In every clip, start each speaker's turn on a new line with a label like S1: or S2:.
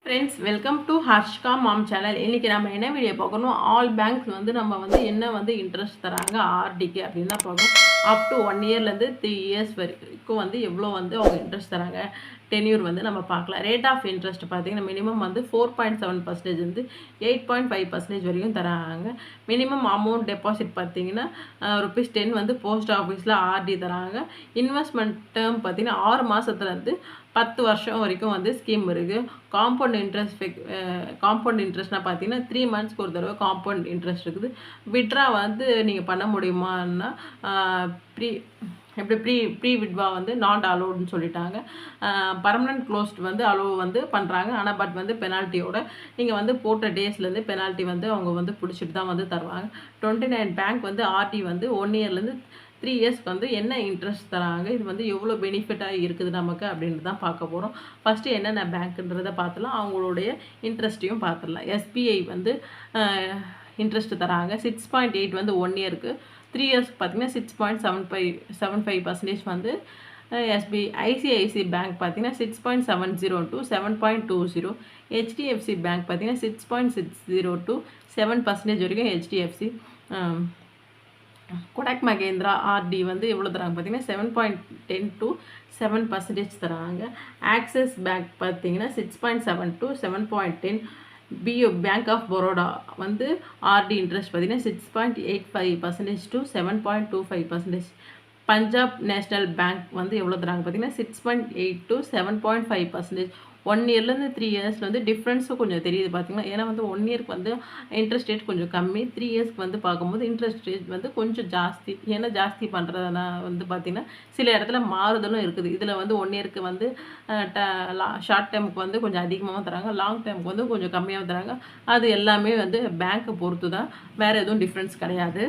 S1: Friends, welcome to Harshka mom channel. இன்றைக்கி நம்ம என்ன வீடியோ பார்க்கணும், ஆல் பேங்க்ஸ் நம்ம என்ன இன்ட்ரெஸ்ட் தராங்க ஆர்டிக்கு அப்படின்னு தான் பார்க்கணும். அப் டு 1 இயர்லேருந்து 3 இயர்ஸ் வரைக்கும் எவ்வளோ அவங்க இன்ட்ரெஸ்ட் தராங்க, டென்யூர் நம்ம பார்க்கலாம். ரேட் ஆஃப் இன்ட்ரெஸ்ட் பார்த்தீங்கன்னா மினிமம் 4.7% இருந்து 8.5% வரைக்கும் தராங்க. மினிமம் அமௌண்ட் டெபாசிட் பார்த்தீங்கன்னா ₹10 போஸ்ட் ஆஃபீஸில் ஆர்டி தராங்க. இன்வெஸ்ட்மெண்ட் டேர்ம் பார்த்தீங்கன்னா 6 மாதத்துலேருந்து 10 வருஷம் வரைக்கும் ஸ்கீம் இருக்குது. காம்பவுண்ட் இன்ட்ரெஸ்ட்னா பார்த்தீங்கன்னா 3 மந்த்ஸ்க்கு ஒரு தடவை காம்பவுண்ட் இன்ட்ரெஸ்ட் இருக்குது. விட்ரா நீங்கள் பண்ண முடியுமான்னா ப்ரீ விட்வா நாட் அலோடுன்னு சொல்லிட்டாங்க. பர்மனன்ட் க்ளோஸ்ட் அலோவ் பண்ணுறாங்க. ஆனால் பட் பெனால்ட்டியோட நீங்கள் போட்ட டேஸ்லேருந்து பெனால்ட்டி அவங்க பிடிச்சிட்டு தான் தருவாங்க. 29 பேங்க் ஆர்டி 1 இயர்லேருந்து 3 இயர்ஸ்க்கு என்ன இன்ட்ரெஸ்ட் தராங்க, இது எவ்வளோ பெனிஃபிட்டாக இருக்குது நமக்கு அப்படின்ட்டு தான் பார்க்க போகிறோம். ஃபஸ்ட்டு என்னென்ன பேங்க்குன்றதை பார்த்துலாம், அவங்களுடைய இன்ட்ரெஸ்ட்டையும் பார்த்துடலாம். எஸ்பிஐ இன்ட்ரெஸ்ட் தராங்க 6.8 1 இயருக்கு. 3 இயர்ஸ்க்கு பார்த்தீங்கன்னா 6.75% எஸ்பிஐ. ஐசிஐசி பேங்க் பார்த்தீங்கன்னா 6.70 to 7.20. ஹெச்டிஎஃப்சி பேங்க் பார்த்தீங்கன்னா 6.60 to 7% வரைக்கும் ஹெச்டிஎஃப்சி. கொடாக் மகேந்திரா ஆர்டி எவ்வளோ தராங்க பார்த்தீங்கன்னா 7.10 to 7% தராங்க. ஆக்சிஸ் பேங்க் பார்த்தீங்கன்னா 6.7 to 7.10. Bank of Baroda RD interest பார்த்தீங்கன்னா 6.85% to 7.25%. பஞ்சாப் நேஷ்னல் பேங்க் எவ்வளோ தராங்க பார்த்தீங்கன்னா 6.8 to 7.5%. 1 இயர்லேருந்து 3 இயர்ஸில் டிஃப்ரென்ஸும் கொஞ்சம் தெரியுது பார்த்தீங்கன்னா. ஏன்னா 1 இயருக்கு இன்ட்ரெஸ்ட் ரேட் கொஞ்சம் கம்மி, 3 இயர்ஸ்க்கு பார்க்கும்போது இன்ட்ரெஸ்ட் ரேட் கொஞ்சம் ஜாஸ்தி. ஏன்னா ஜாஸ்தி பண்ணுறதுனா பார்த்தீங்கன்னா சில இடத்துல மாறுதலும் இருக்குது. இதில் 1 இயருக்கு ஷார்ட் டேர்முக்கு கொஞ்சம் அதிகமாகவும் தராங்க, லாங் டேர்முக்கு கொஞ்சம் கம்மியாகவும் தராங்க. அது எல்லாமே பேங்க்கை பொறுத்து தான், வேறு எதுவும் டிஃப்ரென்ஸ் கிடையாது.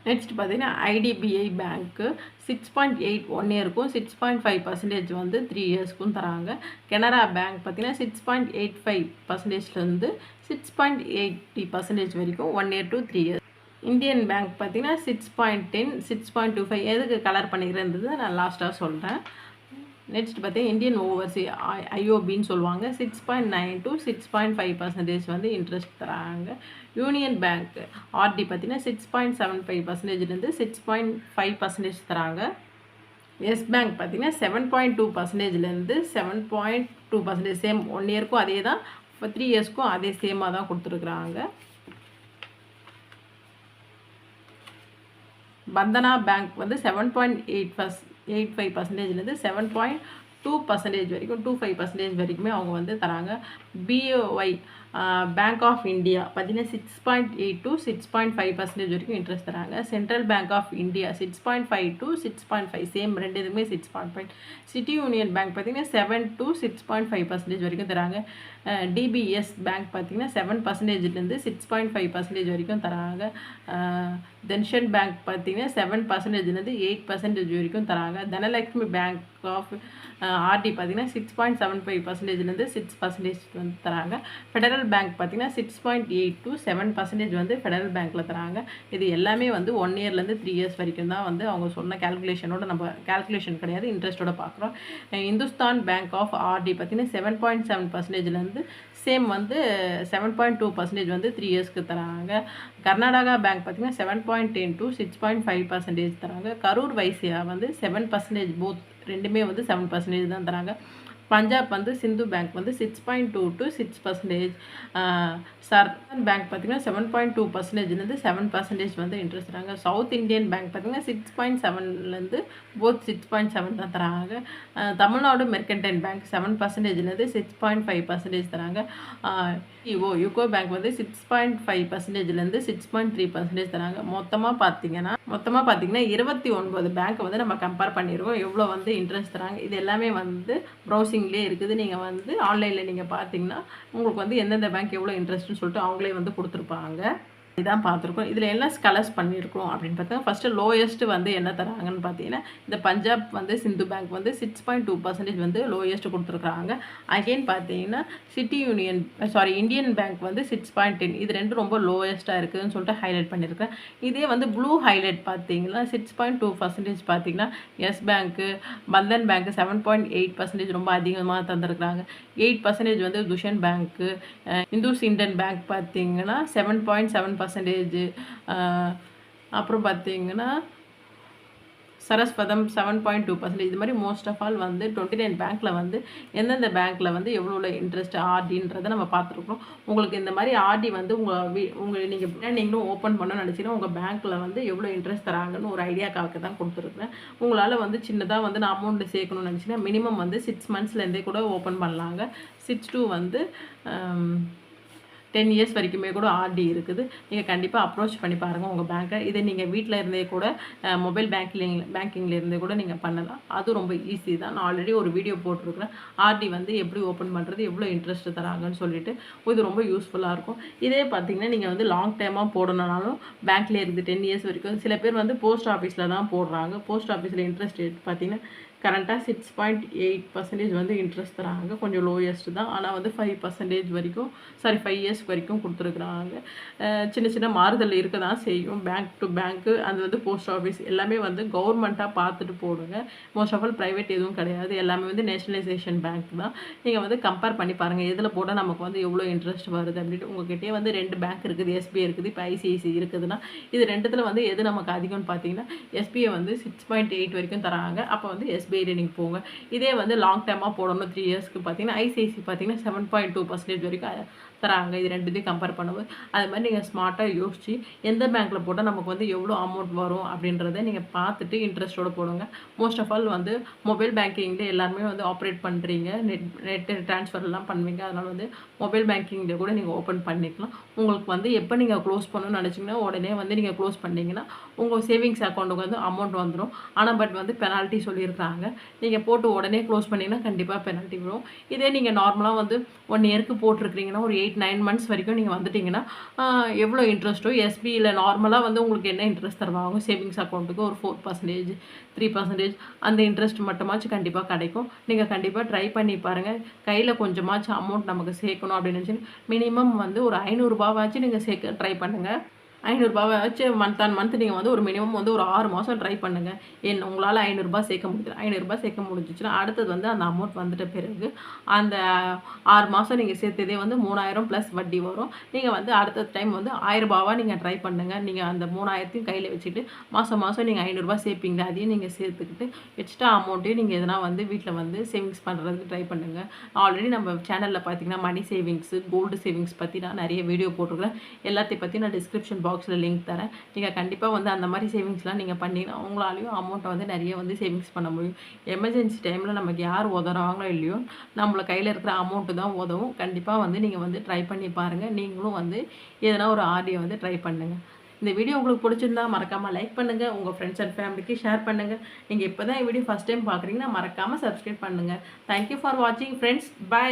S1: நெக்ஸ்ட் பார்த்தீங்கன்னா ஐடிபிஐ பேங்க்கு 6.8 1 இயருக்கும் 6.5% 3 இயர்ஸ்க்கும் தராங்க. கனரா பேங்க் பார்த்தீங்கன்னா 6.85%லேருந்து 6.80% வரைக்கும் 1 year to 3 years. Indian bank பார்த்தீங்கன்னா 6.10 6.25. எதுக்கு கலர் பண்ணிக்கிறேன்றது நான் லாஸ்ட்டாக சொல்கிறேன். நெக்ஸ்ட் பார்த்தீங்கன்னா இந்தியன் ஓவர்சி ஐஓபின்னு சொல்லுவாங்க, 6.9 to 6.5% இன்ட்ரெஸ்ட் தராங்க. யூனியன் பேங்க் ஆர்டி பார்த்தீங்கன்னா 6.75%லேருந்து 6.5% தராங்க. எஸ் பேங்க் பார்த்தீங்கன்னா 7.2%லேருந்து 7.2%. சேம் 1 இயருக்கும் அதே தான், 3 இயர்ஸ்க்கும் அதே சேமாக தான் கொடுத்துருக்குறாங்க. பந்தனா பேங்க் 7.85%லேருந்து 7.2% வரைக்கும் 25% வரைக்குமே அவங்க தராங்க. பிஓஒய் பேங்க் ஆஃப் இந்தியா பார்த்தீங்கன்னா 6.8 to 6.5% வரைக்கும் இன்ட்ரெஸ்ட் தராங்க. Central bank of India 6.5 to 6.5, same ரெண்டு இதுவுமே 6.5. சிட்டி யூனியன் பேங்க் பார்த்தீங்கன்னா 7 to 6.5% வரைக்கும் தராங்க. டிபிஎஸ் பேங்க் பார்த்தீங்கன்னா 7%லேருந்து 6.5% வரைக்கும் தராங்க. தென்ஷன் பேங்க் பார்த்தீங்கன்னா 7%லேருந்து 8% வரைக்கும் தராங்க. தனலக்ஷ்மி பேங்க் ஆஃப் ஆர்டி பார்த்தீங்கன்னா 6.75%லேருந்து 6% தராங்க. ஃபெடரல் பேங்க் பார்த்தீங்கன்னா 6.8 to 7% ஃபெடரல் பேங்க்கில் தராங்க. இது எல்லாமே 1 இயர்லேருந்து 3 இயர்ஸ் வரைக்கும் தான் அவங்க சொன்ன கேல்குலேஷனோட, நம்ம கேல்குலேஷன் கிடையாது, இன்ட்ரெஸ்ட்டோட பார்க்குறோம். இந்துஸ்தான் பேங்க் ஆஃப் ஆர்டி பார்த்தீங்கன்னா 7.7%லேருந்து சேம் 7.2% 3 இயர்ஸ்க்கு தராங்க. கர்நாடகா பேங்க் பார்த்தீங்கன்னா 7.10 to 6.5% தராங்க. கரூர் வைசியா 7%, போத் ரெண்டுமே 7% தான் தராங்க. பஞ்சாப் சிந்து பேங்க் 6.2 to 6%. சர்வன் பேங்க் பார்த்தீங்கன்னா 7.2%லேருந்து 7% இன்ட்ரெஸ்ட் தராங்க. சவுத் இந்தியன் பேங்க் பார்த்தீங்கன்னா 6.7லேருந்து போத் 6.7 தான் தராங்க. தமிழ்நாடு மெர்கன்டைல் பேங்க் 7%லேருந்து 6.5% தராங்க. யூகோ பேங்க் 6.5%லேருந்து 6.3% தராங்க. மொத்தமாக பார்த்தீங்கன்னா 29 பேங்க் நம்ம கம்பேர் பண்ணிடுவோம், எவ்வளோ இன்ட்ரெஸ்ட் தராங்க. இது எல்லாமே ப்ரௌசிங்லேயே இருக்குது. நீங்கள் ஆன்லைனில் நீங்கள் பார்த்தீங்கன்னா உங்களுக்கு எந்தெந்த பேங்க் எவ்வளோ இன்ட்ரெஸ்ட்னு சொல்லிட்டு அவங்களே கொடுத்துருப்பாங்க. இதான் பார்த்துருக்கோம். இதில் என்ன கலர்ஸ் பண்ணியிருக்கோம் அப்படின்னு பார்த்தா ஃபஸ்ட்டு லோயஸ்ட்டு வந்து என்ன தராங்கன்னு பார்த்தீங்கன்னா இந்த பஞ்சாப் வந்து சிந்து பேங்க் வந்து 6.2% வந்து லோயஸ்ட்டு கொடுத்துருக்குறாங்க. அகெயின் பார்த்தீங்கன்னா இந்தியன் பேங்க் வந்து 6.10 இது ரெண்டும் ரொம்ப லோயஸ்ட்டாக இருக்குதுன்னு சொல்லிட்டு ஹைலைட் பண்ணியிருக்கேன். இதே வந்து ப்ளூ ஹைலைட் பார்த்தீங்கன்னா 6.2% பார்த்தீங்கன்னா எஸ் பேங்க்கு, பந்தன் பேங்க்கு 7.8% ரொம்ப அதிகமாக தந்திருக்கிறாங்க. 8% வந்து துஷன் பேங்க்கு, இந்துஸ் இந்தியன் பேங்க் பார்த்தீங்கன்னா 7.7%. அப்புறம் பார்த்தீங்கன்னா சரஸ்வதம் 7.2%. இது மாதிரி மோஸ்ட் ஆஃப் ஆல் வந்து 29 பேங்க்கில் வந்து எந்தெந்த பேங்க்கில் வந்து எவ்வளோ இன்ட்ரெஸ்ட் ஆர்டின்றதை நம்ம பார்த்துருக்கோம். உங்களுக்கு இந்த மாதிரி ஆர்டி வந்து உங்கள் நீங்கள் நீங்களும் ஓப்பன் பண்ணணும்னு நினச்சிங்கன்னா உங்கள் பேங்க்கில் வந்து எவ்வளோ இன்ட்ரெஸ்ட் தராங்கன்னு ஒரு ஐடியாக்காக தான் கொடுத்துருக்குறேன். உங்களால் வந்து சின்னதாக வந்து நான் அமௌண்ட்டு சேர்க்கணும்னு நினச்சிங்கன்னா மினிமம் வந்து 6 மந்த்ஸ்லேருந்தே கூட ஓப்பன் பண்ணலாங்க. 6 to வந்து 10 இயர்ஸ் வரைக்குமே கூட ஆர்டி இருக்குது. நீங்கள் கண்டிப்பாக அப்ரோச் பண்ணி பாருங்கள் உங்கள் பேங்க்கை. இதை நீங்கள் வீட்டில் இருந்தே கூட மொபைல் பேங்கிங்கில் இருந்தே கூட நீங்கள் பண்ணலாம். அது ரொம்ப ஈஸி தான். நான் ஆல்ரெடி ஒரு வீடியோ போட்டிருக்கிறேன். ஆர்டி வந்து எப்படி ஓப்பன் பண்ணுறது, எவ்வளோ இன்ட்ரெஸ்ட் தராங்கன்னு சொல்லிட்டு இது ரொம்ப யூஸ்ஃபுல்லாக இருக்கும். இதே பார்த்தீங்கன்னா நீங்கள் வந்து லாங் டைமாக போடணுனாலும் பேங்க்லேயே இருந்து 10 இயர்ஸ் வரைக்கும் சில பேர் வந்து போஸ்ட் ஆஃபீஸில் தான் போடுறாங்க. போஸ்ட் ஆஃபீஸில் இன்ட்ரெஸ்ட் ரேட் பார்த்தீங்கன்னா கரண்ட்டாக 6.8% வந்து இன்ட்ரெஸ்ட் தராங்க. கொஞ்சம் லோயஸ்ட் தான். ஆனால் வந்து 5% வரைக்கும் 5 இயர்ஸ் வரைக்கும் கொடுத்துருக்குறாங்க. சின்ன சின்ன மாறுதல் இருக்க தான் செய்யும். பேங்க் டு பேங்க்கு அது வந்து போஸ்ட் ஆஃபீஸ் எல்லாமே வந்து கவர்மெண்ட்டாக பார்த்துட்டு போடுங்க. மோஸ்ட் ஆஃப் ஆல் ப்ரைவேட் எதுவும் கிடையாது. எல்லாமே வந்து நேஷனலைசேஷன் பேங்க் தான். நீங்கள் வந்து கம்பேர் பண்ணி பாருங்கள் எதில் போட்டால் நமக்கு வந்து எவ்வளோ இன்ட்ரெஸ்ட் வருது அப்படின்ட்டு. உங்கள்கிட்டயே வந்து 2 பேங்க் இருக்குது. எஸ்பிஐ இருக்குது, இப்போ ஐசிஐசி இருக்குதுன்னா இது ரெண்டுத்தில் வந்து எது நமக்கு அதிகம்னு பார்த்தீங்கன்னா எஸ்பிஐ வந்து 6.8 வரைக்கும் தராங்க. அப்போ வந்து எஸ்பிஐ நீங்கள் போங்க. இதே வந்து லாங் டைமாக போடணும் 3 இயர்ஸ்க்கு பார்த்தீங்கன்னா ஐசிஐசி பார்த்தீங்கன்னா 7.2% வரைக்கும் தராங்க. இது ரெண்டுத்தையும் கம்பேர் பண்ணும்போது அது மாதிரி நீங்கள் ஸ்மார்ட்டாக யோசிச்சு எந்த பேங்க்கில் போட்டால் நமக்கு வந்து எவ்வளோ அமௌண்ட் வரும் அப்படின்றத நீங்கள் பார்த்துட்டு இன்ட்ரெஸ்ட்டோடு போடுங்க. மோஸ்ட் ஆஃப் ஆல் வந்து மொபைல் பேங்கிங்கில் எல்லாருமே வந்து ஆப்ரேட் பண்ணுறீங்க, நெட் ட்ரான்ஸ்ஃபர்லாம் பண்ணுவீங்க. அதனால் வந்து மொபைல் பேங்கிங்கில் கூட நீங்கள் ஓப்பன் பண்ணிக்கலாம். உங்களுக்கு வந்து எப்போ நீங்கள் க்ளோஸ் பண்ணணும்னு நினச்சிங்கன்னா உடனே வந்து நீங்கள் க்ளோஸ் பண்ணிங்கன்னா உங்கள் சேவிங்ஸ் அக்கௌண்ட்டுக்கு வந்து அமௌண்ட் வந்துடும். ஆனால் பட் வந்து பெனால்ட்டி சொல்லியிருக்காங்க. நீங்கள் போட்டு உடனே க்ளோஸ் பண்ணிங்கன்னா கண்டிப்பாக பெனால்ட்டி வரும். இதே நீங்கள் நார்மலாக வந்து 1 இயருக்கு போட்டிருக்கிறீங்கன்னா ஒரு 8-9 மந்த்ஸ் வரைக்கும் நீங்கள் வந்துட்டிங்கன்னா எவ்வளோ இன்ட்ரெஸ்ட்டோ எஸ்பியில் நார்மலாக வந்து உங்களுக்கு என்ன இன்ட்ரெஸ்ட் தருவாங்க சேவிங்ஸ் அக்கௌண்ட்டுக்கு ஒரு 4%, 3% அந்த இன்ட்ரெஸ்ட் மட்டுமாச்சும் கண்டிப்பாக கிடைக்கும். நீங்கள் கண்டிப்பாக ட்ரை பண்ணி பாருங்கள். கையில் கொஞ்சமாச்சும் அமௌண்ட் நமக்கு சேர்க்கணும் அப்படின்னு நினச்சி மினிமம் வந்து ஒரு 500 ரூபாவாச்சும் நீங்கள் சேர்க்க ட்ரை பண்ணுங்கள். 500 ரூபாவாச்சு மந்த் ஆன் மந்த் நீங்கள் வந்து ஒரு மினிமம் வந்து ஒரு 6 மாதம் ட்ரை பண்ணுங்கள். உங்களால் 500 ரூபாய் சேர்க்க முடியுது. 500 ரூபாய் சேர்க்க முடிஞ்சிச்சுன்னா அடுத்தது வந்து அந்த அமௌண்ட் வந்துட்ட பிறகு அந்த 6 மாதம் நீங்கள் சேர்த்ததே வந்து 3000 ப்ளஸ் வட்டி வரும். நீங்கள் வந்து அடுத்த டைம் வந்து 1000 ரூபாவாக நீங்கள் ட்ரை பண்ணுங்கள். நீங்கள் அந்த 3000த்தையும் கையில் வச்சுட்டு மாதம் நீங்கள் 500 ரூபாய் சேர்ப்பீங்க. அதையும் நீங்கள் சேர்த்துக்கிட்டு எக்ஸ்ட்ரா அமௌண்ட்டையும் நீங்கள் எதனா வந்து வீட்டில் வந்து சேவிங்ஸ் பண்ணுறதுக்கு ட்ரை பண்ணுங்கள். ஆல்ரெடி நம்ம சேனலில் பார்த்தீங்கன்னா மணி சேவிங்ஸு, கோல்டு சேவிங்ஸ் பற்றி நான் நிறைய வீடியோ போட்டிருக்கிறேன். எல்லாத்தையும் பற்றி நான் டிஸ்கிரிப்ஷன் பாக்ஸில் லிங்க் தரேன். நீங்கள் கண்டிப்பாக வந்து அந்த மாதிரி சேவிங்ஸ்லாம் நீங்கள் பண்ணிங்கன்னா உங்களாலையும் அமௌண்ட்டை வந்து நிறைய வந்து சேவிங்ஸ் பண்ண முடியும். எமர்ஜென்சி டைமில் நமக்கு யார் உதவுறாங்களோ இல்லையோ நம்மளை கையில் இருக்கிற அமௌண்ட்டு தான் உதவும். கண்டிப்பாக வந்து நீங்கள் வந்து ட்ரை பண்ணி பாருங்கள். நீங்களும் வந்து எதனா ஒரு ஆர்டியை வந்து ட்ரை பண்ணுங்கள். இந்த வீடியோ உங்களுக்கு பிடிச்சிருந்தா மறக்காமல் லைக் பண்ணுங்கள். உங்கள் ஃப்ரெண்ட்ஸ் அண்ட் ஃபேமிலிக்கு ஷேர் பண்ணுங்கள். நீங்கள் இப்போ தான் இந்த வீடியோ ஃபஸ்ட் டைம் பார்க்குறீங்கன்னா மறக்காமல் சப்ஸ்கிரைப் பண்ணுங்கள். தேங்க்யூ ஃபார் வாட்சிங் ஃப்ரெண்ட்ஸ். பை.